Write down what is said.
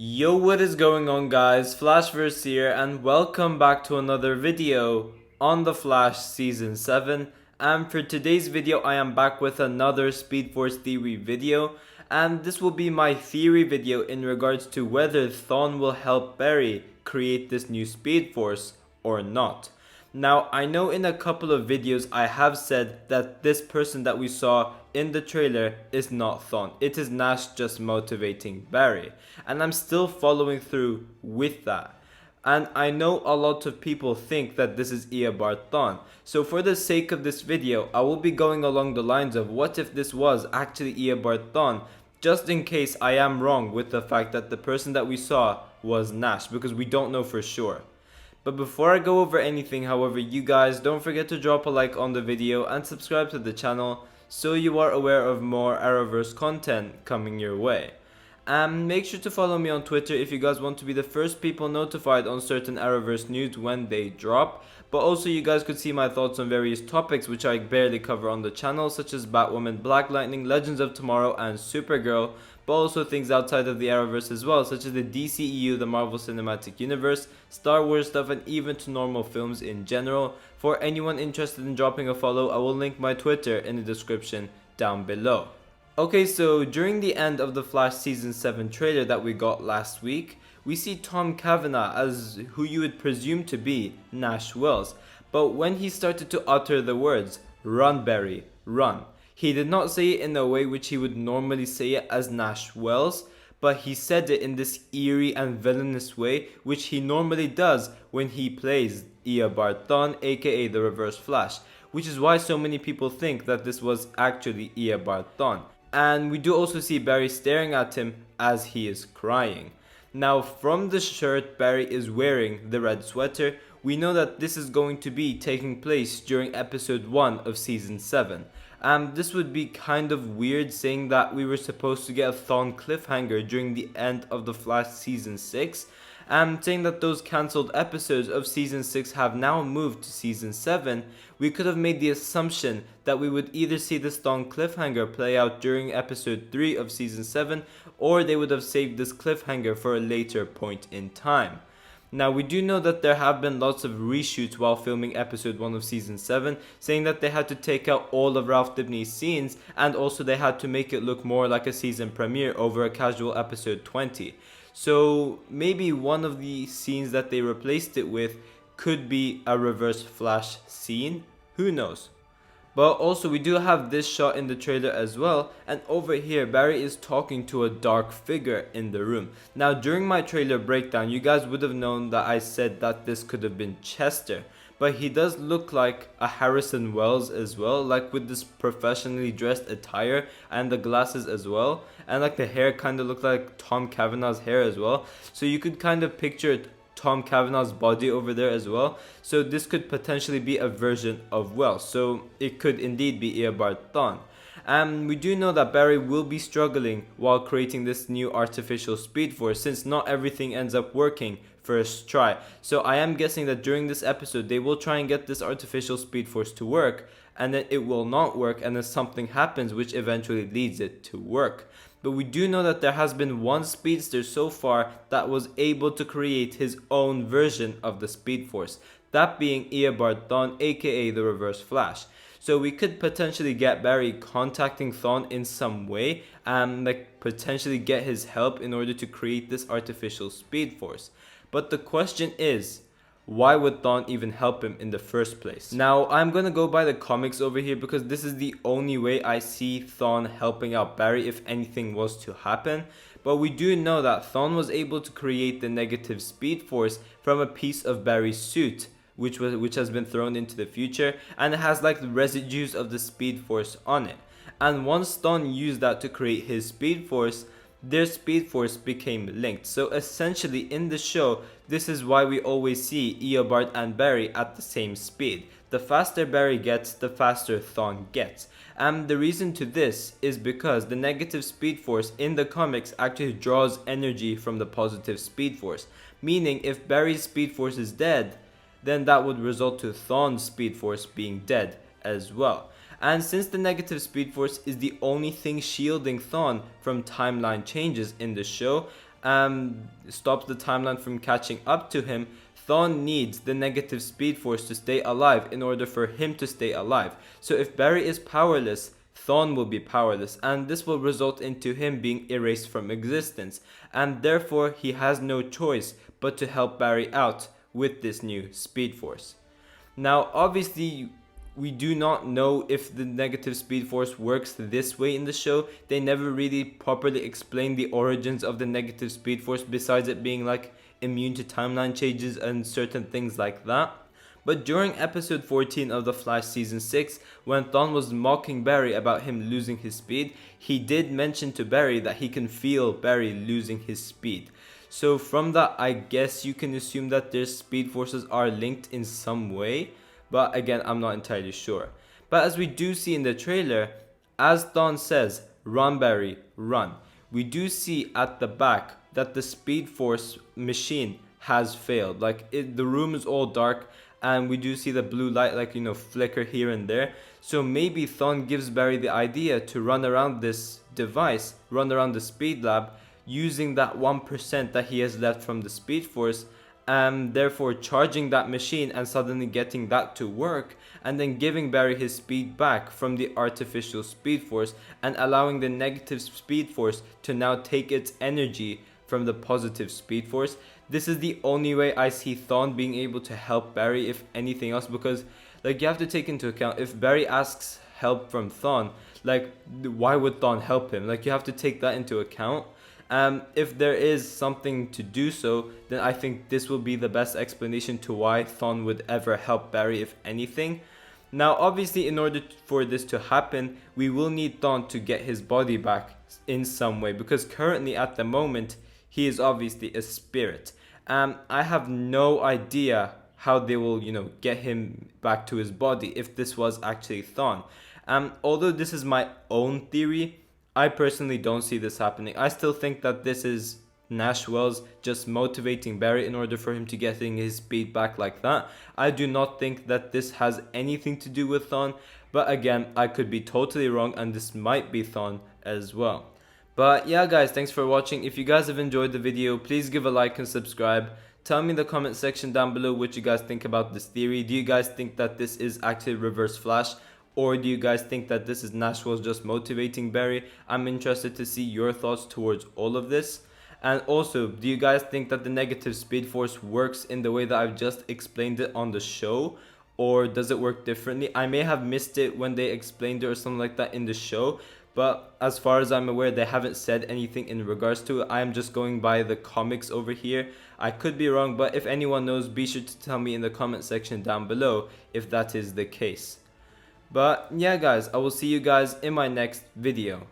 Yo, what is going on, guys? Flashverse here, and welcome back to another video on The Flash Season 7. And for today's video, I am back with another Speed Force theory video, and this will be my theory video in regards to whether Thawne will help Barry create this new Speed Force or not. Now, I know in a couple of videos I have said that this person that we saw in the trailer is not Thawne. It is Nash just motivating Barry. And I'm still following through with that. And I know a lot of people think that this is Eobard Thawne. So for the sake of this video, I will be going along the lines of what if this was actually Eobard Thawne, just in case I am wrong with the fact that the person that we saw was Nash, because we don't know for sure. But before I go over anything, however, you guys don't forget to drop a like on the video and subscribe to the channel so you are aware of more Arrowverse content coming your way. And make sure to follow me on Twitter if you guys want to be the first people notified on certain Arrowverse news when they drop. But also you guys could see my thoughts on various topics which I barely cover on the channel, such as Batwoman, Black Lightning, Legends of Tomorrow and Supergirl. But also things outside of the Arrowverse as well, such as the DCEU, the Marvel Cinematic Universe, Star Wars stuff, and even to normal films in general. For anyone interested in dropping a follow, I will link my Twitter in the description down below. Okay, so during the end of the Flash Season 7 trailer that we got last week, we see Tom Cavanagh as who you would presume to be Nash Wells. But when he started to utter the words, "Run Barry, run," he did not say it in a way which he would normally say it as Nash Wells, but he said it in this eerie and villainous way which he normally does when he plays Eobard Thawne, aka the Reverse Flash, which is why so many people think that this was actually Eobard Thawne. And we do also see Barry staring at him as he is crying. Now, from the shirt Barry is wearing, the red sweater, we know that this is going to be taking place during episode 1 of season 7. This would be kind of weird saying that we were supposed to get a Thawne cliffhanger during the end of the Flash season 6. Saying that those cancelled episodes of season 6 have now moved to season 7, we could have made the assumption that we would either see this Thawne cliffhanger play out during episode 3 of season 7, or they would have saved this cliffhanger for a later point in time. Now, we do know that there have been lots of reshoots while filming episode 1 of season 7, saying that they had to take out all of Ralph Dibny's scenes, and also they had to make it look more like a season premiere over a casual episode 20. So maybe one of the scenes that they replaced it with could be a Reverse Flash scene, who knows. But also we do have this shot in the trailer as well, and over here Barry is talking to a dark figure in the room. Now, during my trailer breakdown, you guys would have known that I said that this could have been Chester, but he does look like a Harrison Wells as well, like with this professionally dressed attire and the glasses as well, and like the hair kind of looked like Tom Cavanagh's hair as well, so you could kind of picture Tom Cavanagh's body over there as well. So this could potentially be a version of Wells, so it could indeed be Eobard Thawne. We do know that Barry will be struggling while creating this new artificial Speed Force, since not everything ends up working first try. So I am guessing that during this episode they will try and get this artificial Speed Force to work, and then it will not work, and then something happens which eventually leads it to work. But we do know that there has been one speedster so far that was able to create his own version of the Speed Force, that being Eobard Thawne, aka the Reverse Flash. So we could potentially get Barry contacting Thawne in some way, and like potentially get his help in order to create this artificial Speed Force. But the question is, why would Thawne even help him in the first place? Now, I'm gonna go by the comics over here because this is the only way I see Thawne helping out Barry if anything was to happen. But we do know that Thawne was able to create the negative Speed Force from a piece of Barry's suit, which has been thrown into the future, and it has like the residues of the Speed Force on it. And once Thawne used that to create his Speed Force, their Speed Force became linked. So essentially in the show, this is why we always see Eobard and Barry at the same speed. The faster Barry gets, the faster Thawne gets. And the reason to this is because the negative Speed Force in the comics actually draws energy from the positive Speed Force. Meaning if Barry's Speed Force is dead, then that would result to Thawne's Speed Force being dead as well. And since the negative Speed Force is the only thing shielding Thawne from timeline changes in the show, stops the timeline from catching up to him, Thawne needs the negative speed force to stay alive in order for him to stay alive. So if Barry is powerless, Thawne will be powerless, and this will result into him being erased from existence, and therefore he has no choice but to help Barry out with this new speed force. Now obviously we do not know if the negative speed force works this way in the show. They never really properly explain the origins of the negative speed force besides it being like immune to timeline changes and certain things like that. But during episode 14 of The Flash season 6, when Thawne was mocking Barry about him losing his speed, he did mention to Barry that he can feel Barry losing his speed. So from that, I guess you can assume that their speed forces are linked in some way. But again, I'm not entirely sure. But as we do see in the trailer, as Thawne says, "Run Barry, run," we do see at the back that the speed force machine has failed. Like the room is all dark and we do see the blue light flicker here and there. So maybe Thawne gives Barry the idea to run around this device, run around the speed lab using that 1% that he has left from the speed force, and therefore charging that machine and suddenly getting that to work, and then giving Barry his speed back from the artificial speed force and allowing the negative speed force to now take its energy from the positive speed force. This is the only way I see Thawne being able to help Barry, if anything else, because you have to take into account, if Barry asks help from Thawne, why would Thawne help him? You have to take that into account. If there is something to do so, then I think this will be the best explanation to why Thawne would ever help Barry, if anything. Now obviously in order for this to happen, we will need Thawne to get his body back in some way, because currently at the moment he is obviously a spirit. I have no idea how they will get him back to his body if this was actually Thawne. Although this is my own theory, I personally don't see this happening. I still think that this is Nash Wells just motivating Barry in order for him to get his speed back like that. I do not think that this has anything to do with Thawne, but again, I could be totally wrong and this might be Thawne as well. But yeah guys, thanks for watching. If you guys have enjoyed the video, please give a like and subscribe. Tell me in the comment section down below what you guys think about this theory. Do you guys think that this is actually Reverse Flash? Or do you guys think that this is Nash Wells just motivating Barry? I'm interested to see your thoughts towards all of this. And also, do you guys think that the negative speed force works in the way that I've just explained it on the show? Or does it work differently? I may have missed it when they explained it or something like that in the show. But as far as I'm aware, they haven't said anything in regards to it. I am just going by the comics over here. I could be wrong, but if anyone knows, be sure to tell me in the comment section down below if that is the case. But yeah guys, I will see you guys in my next video.